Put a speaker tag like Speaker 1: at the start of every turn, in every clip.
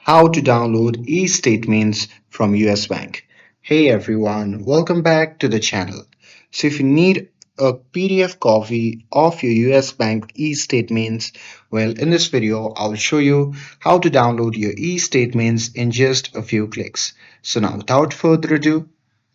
Speaker 1: How to download eStatements from US Bank. Hey everyone, welcome back to the channel. So if you need a PDF copy of your US Bank eStatements, well in this video I'll show you how to download your eStatements in just a few clicks. So now without further ado,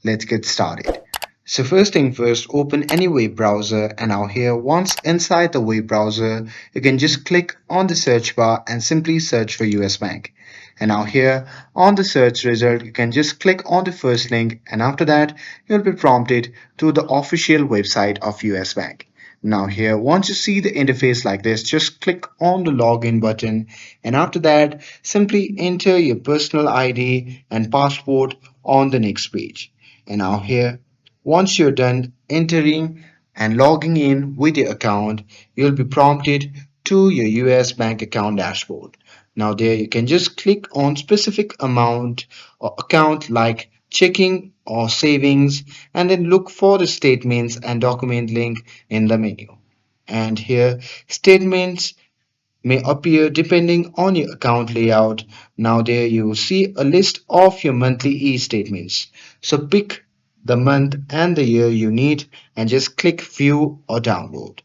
Speaker 1: let's get started. So first thing first, open any web browser and now here once inside the web browser, you can just click on the search bar and simply search for US Bank. And now here on the search result, you can just click on the first link and after that, you'll be prompted to the official website of US Bank. Now here, once you see the interface like this, just click on the login button and after that, simply enter your personal ID and passport on the next page. And now here, once you're done entering and logging in with your account, you'll be prompted to your US bank account dashboard. Now there you can just click on specific amount or account like checking or savings and then look for the statements and document link in the menu. And here statements may appear depending on your account layout. Now there you will see a list of your monthly e-statements. So pick the month and the year you need and just click view or download.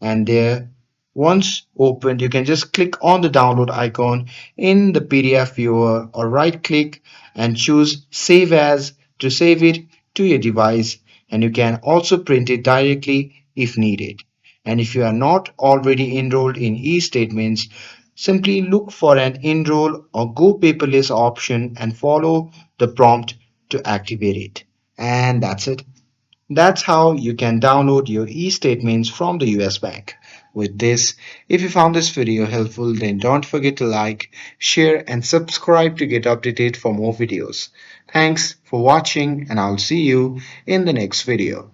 Speaker 1: And there once opened you can just click on the download icon in the PDF viewer or right click and choose save as to save it to your device, and you can also print it directly if needed. And if you are not already enrolled in e-statements, simply look for an enroll or go paperless option and follow the prompt to activate it. And that's it. That's how you can download your e-statements from the US Bank. With this, if you found this video helpful, then don't forget to like, share and subscribe to get updated for more videos. Thanks for watching and I'll see you in the next video.